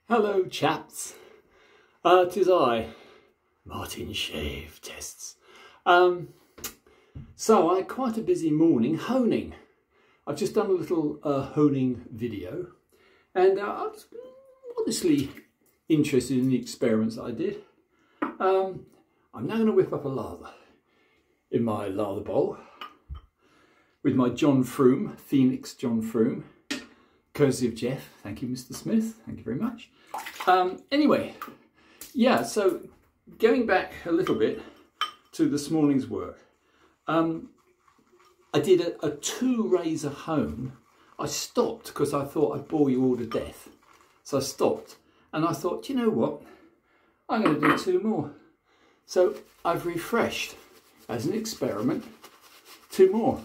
Hello chaps, 'tis I, Martin Shave Tests. So I had quite a busy morning honing. I've just done a little honing video, and I was honestly interested in the experiments that I did. I'm now going to whip up a lather in my lather bowl with my John Froome, Phoenix John Froome, courtesy of Jeff. Thank you, Mr. Smith. Thank you very much. Anyway, yeah, so going back a little bit to this morning's work, I did a 2-razor hone. I stopped because I thought I'd bore you all to death. So I stopped and I thought, you know what, I'm going to do 2 more. So I've refreshed, as an experiment, 2 more.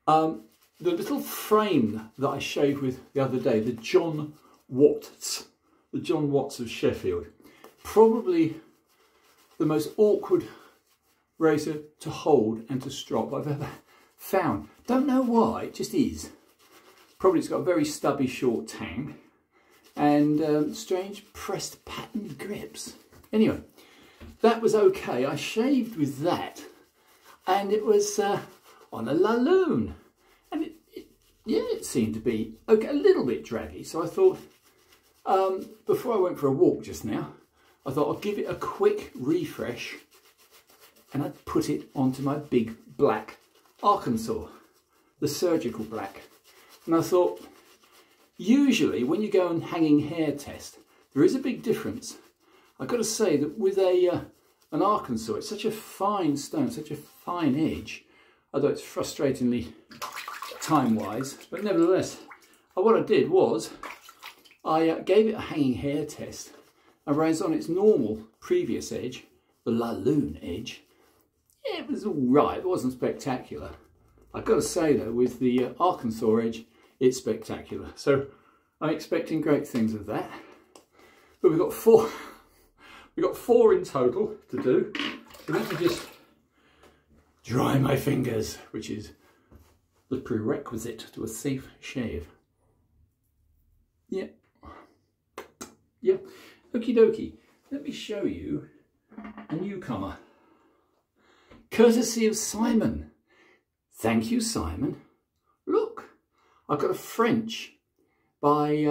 The little frame that I shaved with the other day, the John Watts of Sheffield, probably the most awkward razor to hold and to strop I've ever found. Don't know why, it just is. Probably it's got a very stubby short tang and strange pressed patterned grips. Anyway, that was okay. I shaved with that and it was on a lather, and it seemed to be okay, a little bit draggy. So I thought, before I went for a walk just now, I thought I'd give it a quick refresh and I'd put it onto my big black Arkansas, the surgical black. And I thought, usually when you go and hanging hair test, there is a big difference. I've got to say that with an Arkansas, it's such a fine stone, such a fine edge, although it's frustratingly time-wise, but nevertheless, what I did was I gave it a hanging hair test. I raised on its normal previous edge, the lather edge. Yeah, it was all right. It wasn't spectacular. I've got to say though, with the Arkansas edge, it's spectacular. So I'm expecting great things of that. But we've got 4. We've got 4 in total to do. So let me just dry my fingers, which is the prerequisite to a safe shave. Yeah. Yeah. Okie dokie. Let me show you a newcomer. Courtesy of Simon. Thank you, Simon. Look, I've got a French by,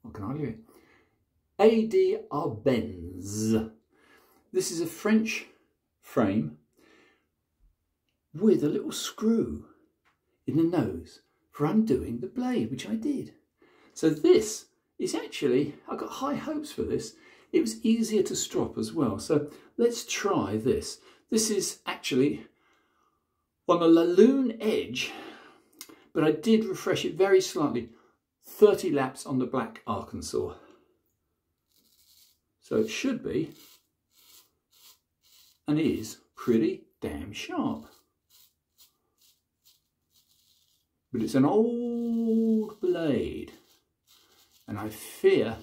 what can I give it? A.D. Arbenz. This is a French frame with a little screw in the nose for undoing the blade, which I did. So this is actually, I've got high hopes for this. It was easier to strop as well. So let's try this. This is actually on the lather edge, but I did refresh it very slightly. 30 laps on the black Arkansas. So it should be, and is, pretty damn sharp. But it's an old blade, and I fear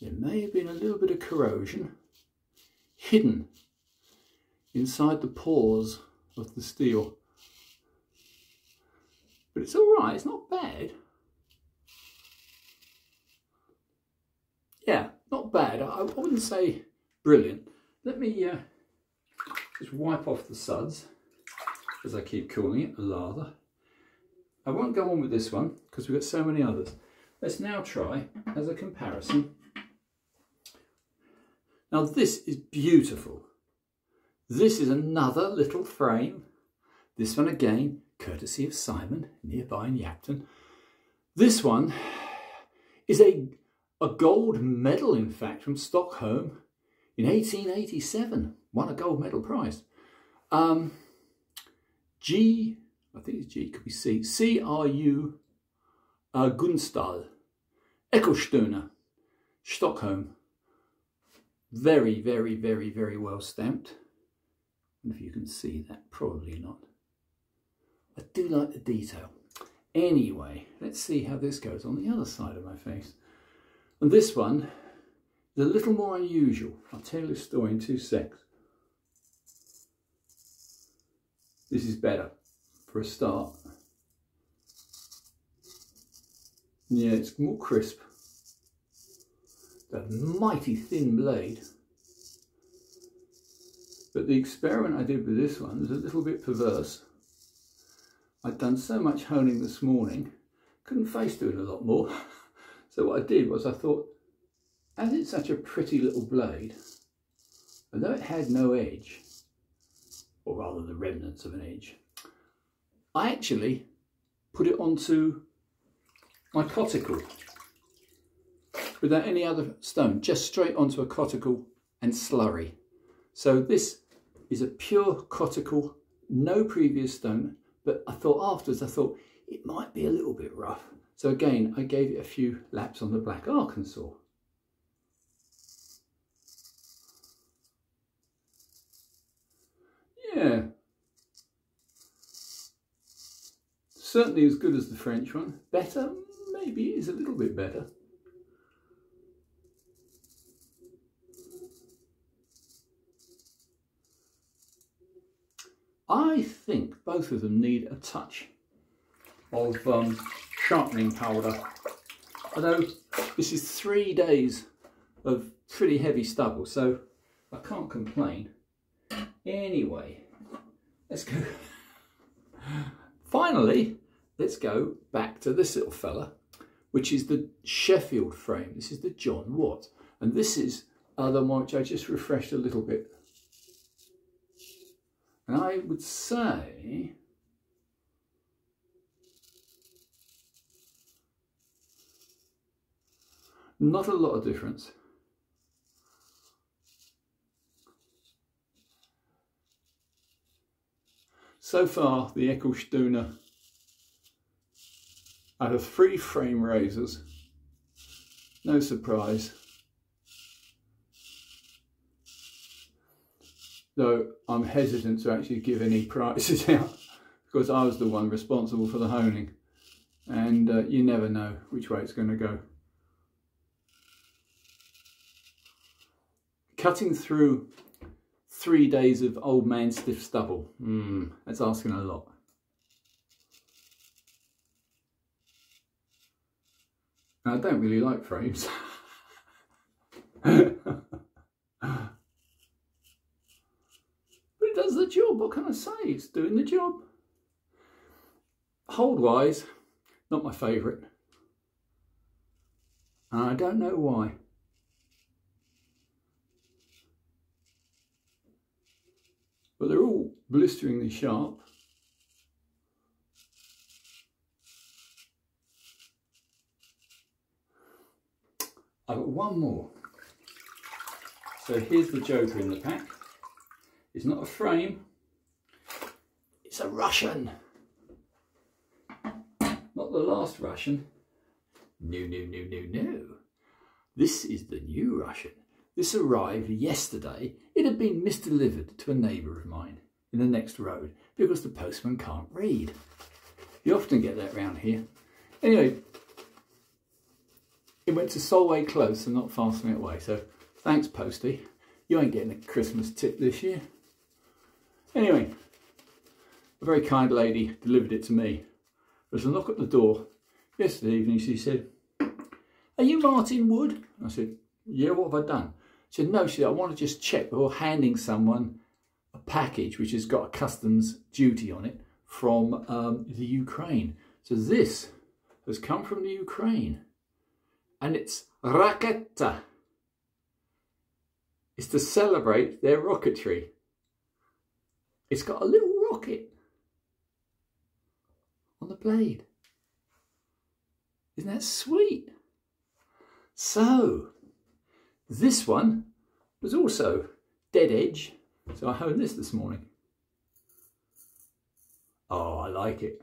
there may have been a little bit of corrosion hidden inside the pores of the steel. But it's all right, it's not bad. Yeah, not bad. I wouldn't say brilliant. Let me just wipe off the suds, as I keep calling it, a lather. I won't go on with this one because we've got so many others. Let's now try, as a comparison. Now this is beautiful. This is another little frame. This one again, courtesy of Simon, nearby in Yapton. This one is a gold medal, in fact, from Stockholm in 1887. Won a gold medal prize. G, I think it's G, could be C. C.R.U.GJUTSTAL. eskilstuna, Stockholm. Very, very, very, very well stamped. I don't know if you can see that, probably not. I do like the detail. Anyway, let's see how this goes on the other side of my face. And this one is a little more unusual. I'll tell you the story in 2 secs. This is better for a start. Yeah, it's more crisp. That mighty thin blade. But the experiment I did with this one was a little bit perverse. I'd done so much honing this morning, couldn't face doing a lot more. So what I did was I thought, as it's such a pretty little blade, although it had no edge, or rather the remnants of an edge, I actually put it onto my coticle without any other stone, just straight onto a coticle and slurry. So this is a pure coticle, no previous stone, but I thought afterwards, it might be a little bit rough. So again, I gave it a few laps on the black Arkansas. Yeah. Certainly as good as the French one. Better, maybe it is a little bit better. I think both of them need a touch of sharpening powder. Although this is 3 days of pretty heavy stubble, so I can't complain. Anyway, let's go. Finally, let's go back to this little fella, which is the Sheffield frame. This is the John Watt, and this is the one which I just refreshed a little bit. And I would say not a lot of difference. So far, the eskilstuna, out of 3 frame razors, no surprise. Though I'm hesitant to actually give any prices out because I was the one responsible for the honing, and you never know which way it's going to go. Cutting through 3 days of old man stiff stubble, that's asking a lot. And I don't really like frames. It does the job, what can I say? It's doing the job. Hold wise, not my favourite. And I don't know why. But they're all blisteringly sharp. I've got one more. So here's the Joker in the pack. It's not a frame, it's a Russian. Not the last Russian. No. This is the new Russian. This arrived yesterday. It had been misdelivered to a neighbour of mine in the next road because the postman can't read. You often get that round here. Anyway, it went to Solway Close and not far from it away. So thanks, Postie. You ain't getting a Christmas tip this year. Anyway, a very kind lady delivered it to me. There was a knock at the door yesterday evening. She said, "Are you Martin Wood?" I said, "Yeah, what have I done?" She said, "No," she said, "I want to just check before handing someone a package which has got a customs duty on it from the Ukraine." So this has come from the Ukraine, and it's Paketa'. It's to celebrate their rocketry. It's got a little rocket on the blade. Isn't that sweet? So, this one was also dead edge. So I honed this morning. Oh, I like it.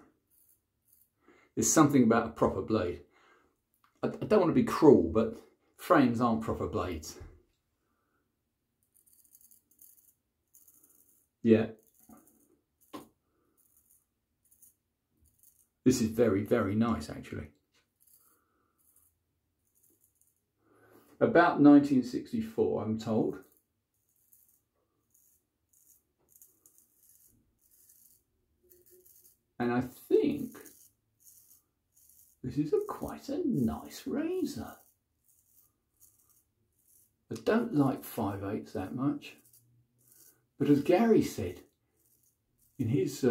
There's something about a proper blade. I don't want to be cruel, but frames aren't proper blades. Yeah. This is very, very nice, actually. About 1964, I'm told. And I think this this is quite a nice razor. I don't like 5/8 that much, but as Gary said in his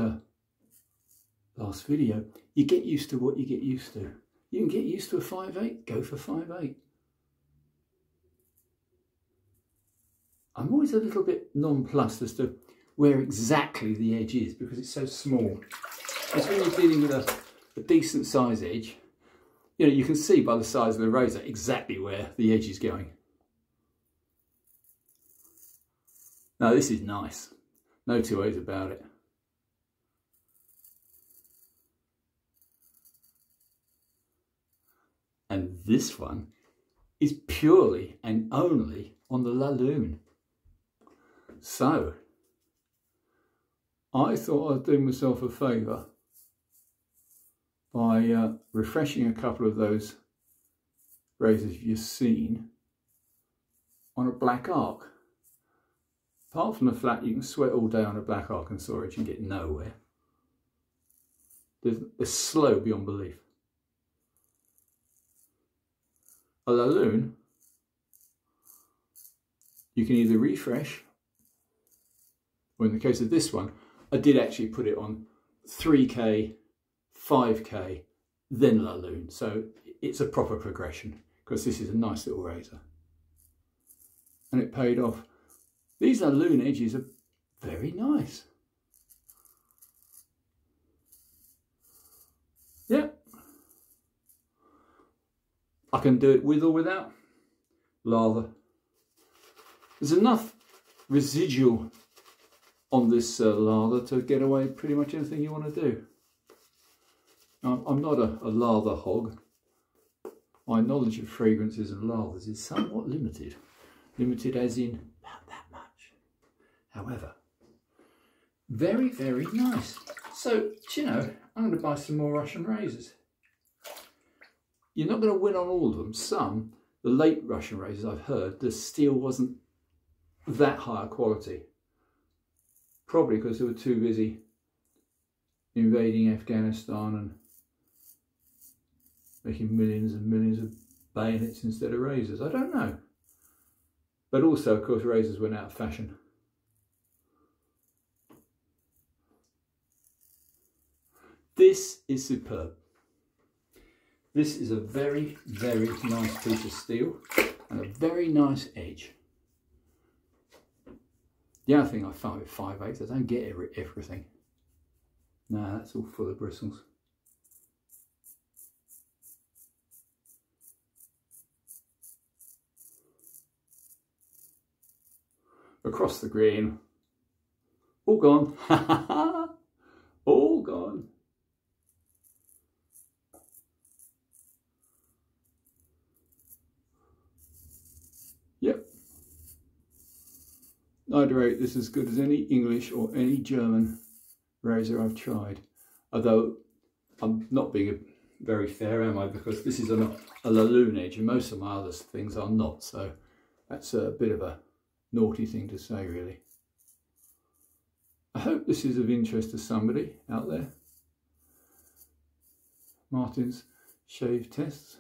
last video, you get used to what you get used to. You can get used to a 5/8, go for 5/8. I'm always a little bit nonplussed as to where exactly the edge is because it's so small. It's when you're dealing with a decent size edge, you know, you can see by the size of the razor exactly where the edge is going. Now this is nice, no two ways about it. And this one is purely and only on the Laloon. So, I thought I'd do myself a favour by refreshing a couple of those razors you've seen on a black arc. Apart from the fact you can sweat all day on a black arc and saw edge and get nowhere. They're slow beyond belief. A Laloon, you can either refresh, or in the case of this one, I did actually put it on 3K, 5K, then Laloon. So it's a proper progression because this is a nice little razor. And it paid off. These Laloon edges are very nice. Yeah. I can do it with or without lather. There's enough residual on this lather to get away pretty much anything you want to do. I'm not a lather hog. My knowledge of fragrances and lathers is somewhat limited. Limited as in about that much. However, very, very nice. So, do you know, I'm going to buy some more Russian razors. You're not going to win on all of them. Some, the late Russian razors I've heard, the steel wasn't that high quality. Probably because they were too busy invading Afghanistan and making millions and millions of bayonets instead of razors. I don't know. But also, of course, razors went out of fashion. This is superb. This is a very, very nice piece of steel and a very nice edge. The other thing I find with 5/8, I don't get everything. No, that's all full of bristles. Across the green, all gone. All gone. Yep. I'd rate this as good as any English or any German razor I've tried. Although I'm not being very fair, am I? Because this is a Laloon edge and most of my other things are not. So that's a bit of a naughty thing to say, really. I hope this is of interest to somebody out there. Martin's shave tests.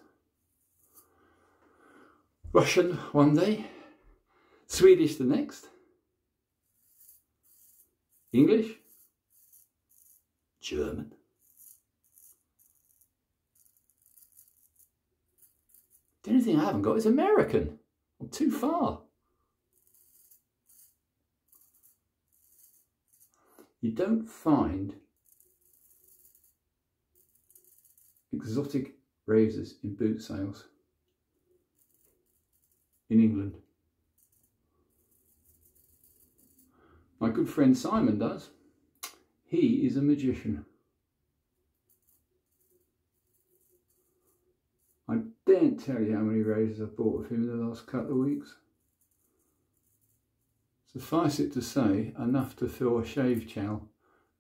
Russian one day, Swedish the next, English, German. The only thing I haven't got is American. I'm too far. You don't find exotic razors in boot sales in England. My good friend Simon does. He is a magician. I daren't tell you how many razors I've bought of him in the last couple of weeks. Suffice it to say, enough to fill a shave channel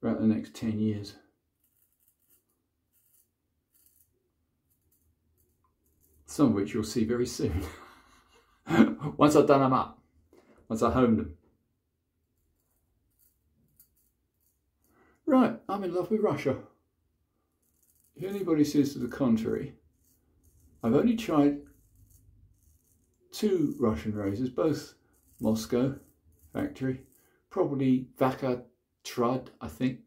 for about the next 10 years. Some of which you'll see very soon. Once I've done them up. Once I honed them. Right, I'm in love with Russia. if anybody says to the contrary, I've only tried 2 Russian razors, both Moscow factory, probably Paketa'', I think.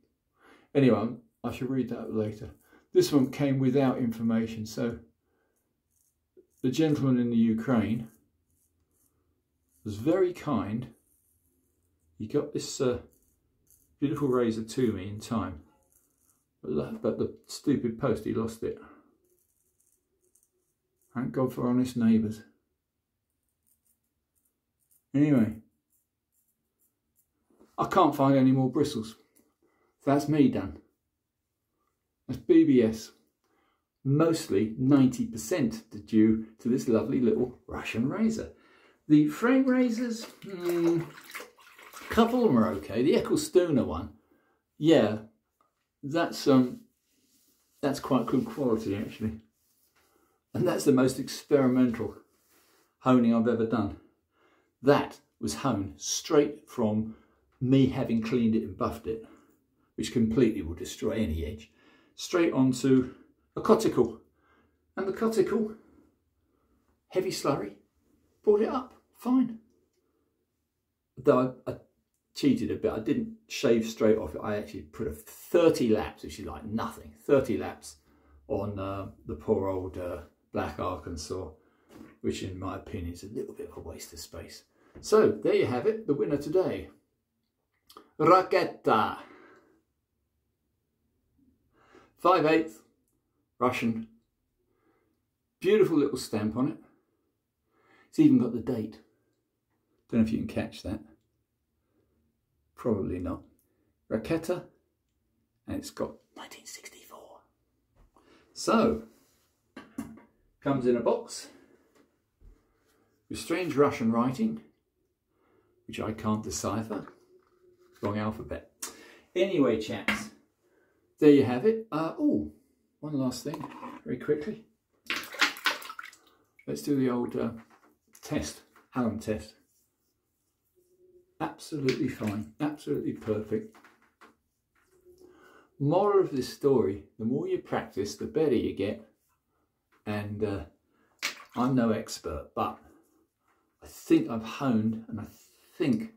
Anyway, I shall read that later. This one came without information, so the gentleman in the Ukraine was very kind. He got this beautiful razor to me in time, but the stupid post, he lost it. Thank God for honest neighbours. Anyway, I can't find any more bristles. That's me done. That's BBS. Mostly 90% due to this lovely little Russian razor. The frame razors, a couple of them are okay. The eskilstuna one, yeah, that's quite good quality actually. And that's the most experimental honing I've ever done. That was honed straight from me having cleaned it and buffed it, which completely will destroy any edge, straight onto a cuticle. And the cuticle, heavy slurry, brought it up, fine. Though I cheated a bit, I didn't shave straight off it. I actually put a 30 laps, which is like nothing, 30 laps on the poor old black Arkansas, which in my opinion is a little bit of a waste of space. So there you have it, the winner today. Paketa''. 5/8 Russian. Beautiful little stamp on it. It's even got the date. Don't know if you can catch that. Probably not. Paketa', and it's got 1964. So, comes in a box with strange Russian writing, which I can't decipher. Wrong alphabet. Anyway, chaps, there you have it. Oh, one last thing, very quickly. Let's do the old test, Hallam test. Absolutely fine, absolutely perfect. Moral of this story, the more you practice, the better you get. And I'm no expert, but I think I've honed, and I think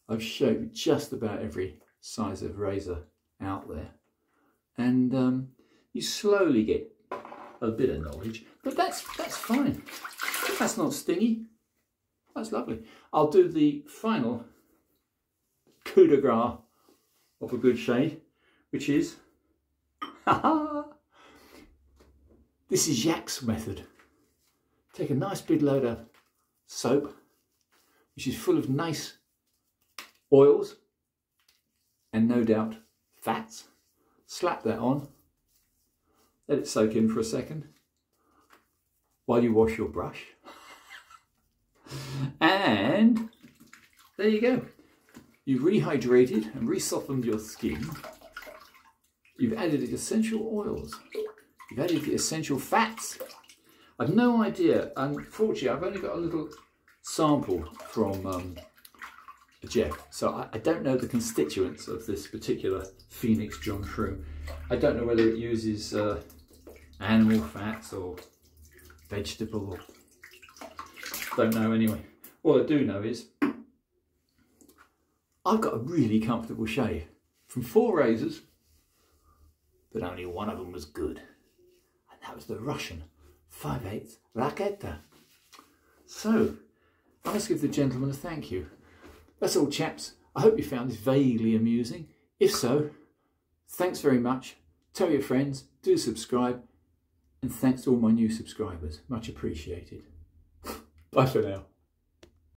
I've shaped just about every size of razor out there. And you slowly get a bit of knowledge, but that's fine. That's not stingy. That's lovely. I'll do the final coup de grace of a good shade, which is, this is Jacques' method. Take a nice big load of soap, which is full of nice oils and no doubt fats. Slap that on, let it soak in for a second while you wash your brush. And there you go. You've rehydrated and resoftened your skin. You've added the essential oils. You've added the essential fats. I've no idea. Unfortunately, I've only got a little sample from Jacques, so I don't know the constituents of this particular Phoenix John Shroom. I don't know whether it uses animal fats or vegetable. Don't know anyway. All I do know is I've got a really comfortable shave from 4 razors, but only one of them was good, and that was the Russian 5/8 Paketa'. So I must give the gentleman a thank you. That's all, chaps. I hope you found this vaguely amusing. If so, thanks very much. Tell your friends, do subscribe, and thanks to all my new subscribers. Much appreciated. Bye for now.